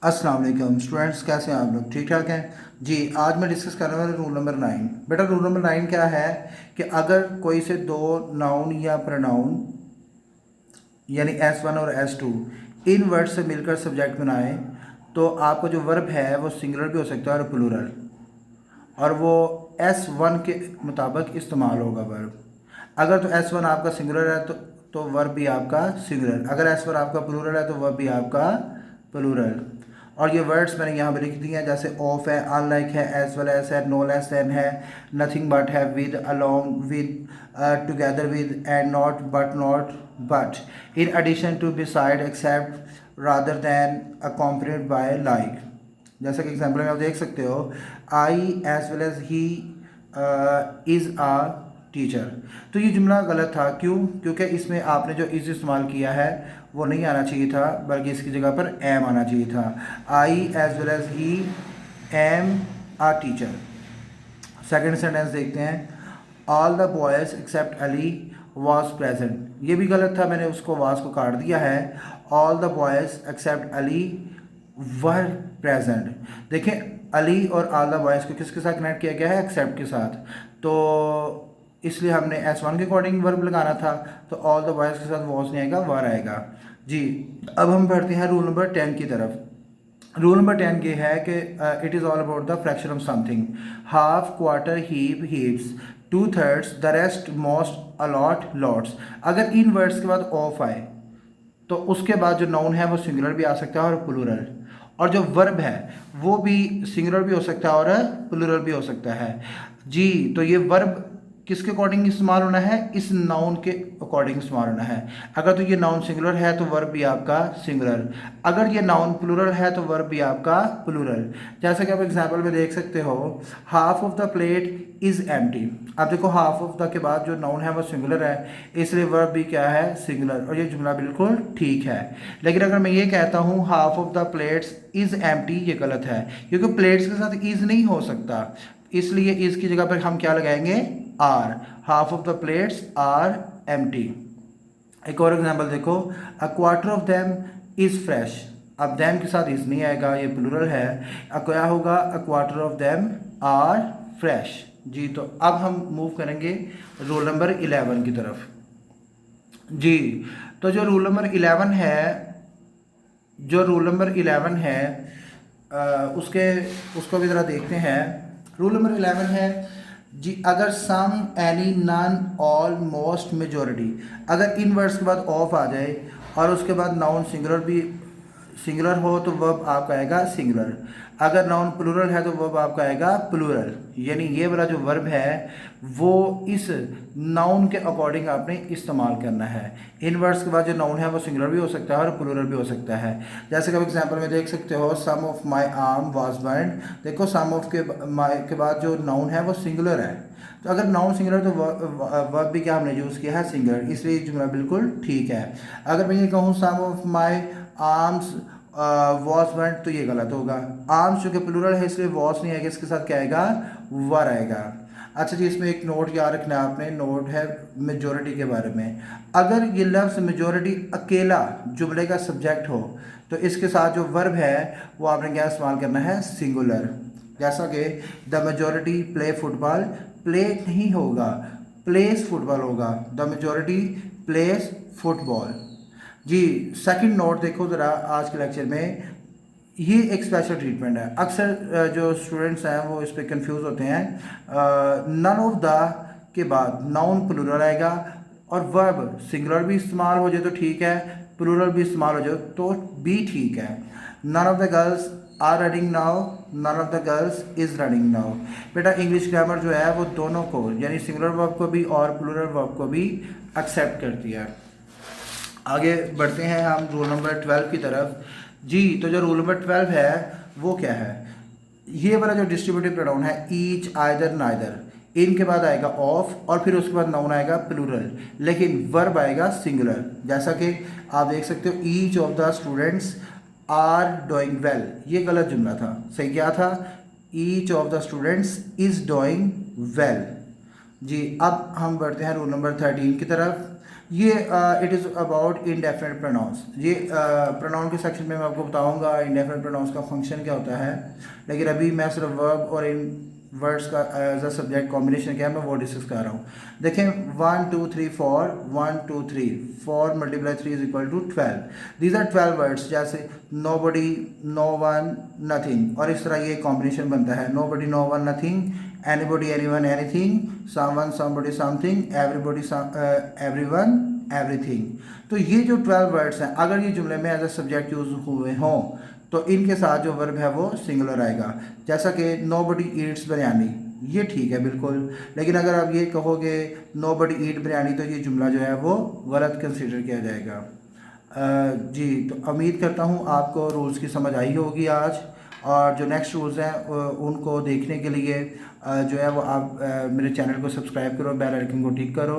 अस्सलाम वालेकुम स्टूडेंट्स, कैसे हैं आप लोग? ठीक ठाक हैं जी। आज मैं डिस्कस करने वाला रूल नंबर 9। बेटा रूल नंबर 9 क्या है कि अगर कोई से दो नाउन या प्रोनाउन यानी S1 और S2 इन वर्ड से मिलकर सब्जेक्ट बनाए तो आपका जो वर्ब है वो सिंगुलर भी हो सकता है और प्लूरल, और वो S1 के मुताबिक इस्तेमाल होगा वर्ब। अगर तो S1 आपका सिंगुलर है तो वर्ब भी आपका सिंगुलर, अगर S1 आपका प्लूरल है तो वर्ब भी आपका प्लूरल। और ये वर्ड्स मैंने यहाँ पे लिख दिए हैं, जैसे ऑफ है, अनलाइक है, एज वेल एज है, नो लेस देन है, नथिंग बट है, with, along with, together with, and not but, in addition to, beside, except, rather than, accompanied by, like. जैसा कि एग्जाम्पल में आप देख सकते हो, I as well as he is a teacher. तो ये जुमला गलत था, क्यों? क्योंकि इसमें आपने जो इज़ इस्तेमाल किया है वो नहीं आना चाहिए था, बल्कि इसकी जगह पर एम आना चाहिए था। I as well as he am a teacher. Second sentence देखते हैं, all the boys except Ali was present. ये भी गलत था, मैंने उसको वाज को काट दिया है। All the boys except Ali were present. देखें, अली और ऑल द बॉयज़ को किसके साथ कनेक्ट किया गया है? एक्सेप्ट के साथ। तो इसलिए हमने S1 के अकॉर्डिंग वर्ब लगाना था, तो ऑल द बॉयज़ के साथ वॉज नहीं आएगा, वर आएगा जी। अब हम बढ़ते हैं रूल नंबर 10 की तरफ। रूल नंबर 10 ये है कि it is all about the fraction of something. Half, quarter, heap, heaps, two thirds, the rest, most, a lot, lots. अगर इन वर्ड्स के बाद ऑफ आए तो उसके बाद जो नाउन है वो सिंगुलर भी आ सकता है और प्लूरल, और जो वर्ब है वो भी सिंगुलर भी हो सकता है और प्लूरल भी हो सकता है जी। तो ये वर्ब किसके अकॉर्डिंग इस्तेमाल होना है? इस नाउन के अकॉर्डिंग इस्तेमाल होना है। अगर तो ये नाउन सिंगुलर है तो वर्ब भी आपका सिंगुलर, अगर ये नाउन प्लूरल है तो वर्ब भी आपका प्लूरल। जैसा कि आप एग्जांपल में देख सकते हो, half of the plate is empty. अब देखो, हाफ ऑफ द के बाद जो नाउन है वो सिंगुलर है, इसलिए वर्ब भी क्या है? सिंगुलर, और ये जुमला बिल्कुल ठीक है। लेकिन अगर मैं ये कहता हूँ half of the plates is empty, ये गलत है, क्योंकि प्लेट्स के साथ इज़ नहीं हो सकता, इसलिए इज़ की जगह पर हम क्या लगाएंगे? Are. Half of the plates are empty. एक और एग्जांपल देखो, a quarter of them is fresh. अब देम के साथ इज़ नहीं आएगा, ये प्लूरल है। अब क्या होगा? A quarter of them are fresh जी। तो अब हम मूव करेंगे रोल नंबर 11 की तरफ जी। तो जो रूल नंबर 11 है, जो रूल नंबर 11 है उसके उसको भी ज़रा देखते हैं। रूल नंबर 11 है जी, अगर some, any, none, all, most, majority, अगर इन वर्ड्स के बाद ऑफ आ जाए और उसके बाद नाउन सिंगुलर भी सिंगुलर हो तो वर्ब आपका आएगा सिंगुलर, अगर नाउन प्लूरल है तो वर्ब आपका आएगा प्लूरल। यानी ये वाला जो वर्ब है वो इस नाउन के अकॉर्डिंग आपने इस्तेमाल करना है। इन वर्ड्स के बाद जो नाउन है वो सिंगुलर भी हो सकता है और प्लूरल भी हो सकता है। जैसे कि आप एग्जांपल में देख सकते हो, some of my arm was burned. देखो, सम ऑफ के बाद जो नाउन है वो सिंगुलर है, तो अगर नाउन सिंगुलर तो वर्ब भी क्या हमने यूज़ किया है? सिंगुलर, इसलिए जुमला बिल्कुल ठीक है। अगर मैं ये कहूँ some of my arms was burned, तो ये गलत होगा। आर्म्स चूँकि प्लूरल है इसलिए वॉस नहीं आएगा, इसके साथ क्या आएगा? वर आएगा। अच्छा जी, इसमें एक नोट याद रखना है आपने, नोट है मेजॉरिटी के बारे में। अगर ये लफ्ज़ मेजॉरिटी अकेला जुमले का सब्जेक्ट हो तो इसके साथ जो वर्ब है वो आपने क्या इस्तेमाल करना है? सिंगुलर। जैसा कि the majority play football, play नहीं होगा, प्लेस फुटबॉल होगा। द मेजॉरिटी प्लेस फुटबॉल जी। सेकंड नोट देखो ज़रा आज के लेक्चर में, ये एक स्पेशल ट्रीटमेंट है। अक्सर जो स्टूडेंट्स हैं वो इस पर कंफ्यूज होते हैं। नन ऑफ द के बाद नाउन प्लूरल आएगा और वर्ब सिंगुलर भी इस्तेमाल हो जाए तो ठीक है, प्लूरल भी इस्तेमाल हो जाए तो भी ठीक है। None of the girls are running now, none of the girls is running now. बेटा इंग्लिश ग्रामर जो है वो दोनों को, यानी सिंगुलर वर्ब को भी और प्लूरल वर्ब को भी एक्सेप्ट करती है। आगे बढ़ते हैं हम रूल नंबर 12 की तरफ जी। तो जो रूल नंबर 12 है वो क्या है? ये वाला जो डिस्ट्रीब्यूटिव प्रोनाउन है, ईच, आइदर, नाइदर, इनके बाद आएगा ऑफ और फिर उसके बाद नाउन आएगा प्लूरल, लेकिन वर्ब आएगा सिंगुलर। जैसा कि आप देख सकते हो, each of the students are doing well, ये गलत जुमला था। सही क्या था? Each of the students is doing well. जी अब हम बढ़ते हैं रूल नंबर 13 की तरफ। ये it is about indefinite pronouns. ये प्रोनाउन के सेक्शन में मैं आपको बताऊंगा इंडेफिनिट प्रोनाउंस का फंक्शन क्या होता है, लेकिन अभी मैं सिर्फ वर्ब और इन वर्ड्स का एज अ सब्जेक्ट कॉम्बिनेशन क्या है मैं वो डिस्कस कर रहा हूँ। देखें 1 2 3 4 1 2 3 4 multiply 3 is equal to 12। These are 12 words, जैसे nobody, no one, nothing, और इस तरह ये कॉम्बिनेशन बनता है nobody, no one, nothing, anybody, anyone, anything, someone, somebody, something, everybody, everyone, everything. तो ये जो 12 वर्ड्स हैं अगर ये जुमले में एज अ सब्जेक्ट यूज हुए हों तो इनके साथ जो वर्ब है वो सिंगुलर आएगा। जैसा कि नो बडी ईट्स बिरयानी, ये ठीक है बिल्कुल, लेकिन अगर आप ये कहोगे नो बडी ईट बिरयानी तो ये जुमला जो है वो गलत कंसिडर किया जाएगा। जी तो उम्मीद करता हूँ आपको रूल्स की समझ आई होगी आज, और जो नेक्स्ट रूल्स हैं उनको देखने के लिए जो है वो आप मेरे चैनल को सब्सक्राइब करो, बेल आइकन को टिक करो।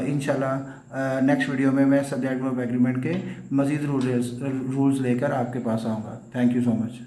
इंशाल्लाह नेक्स्ट वीडियो में मैं सब्जेक्ट वर्ब एग्रीमेंट के मज़ीद रूल्स लेकर आपके पास आऊँगा। Thank you so much.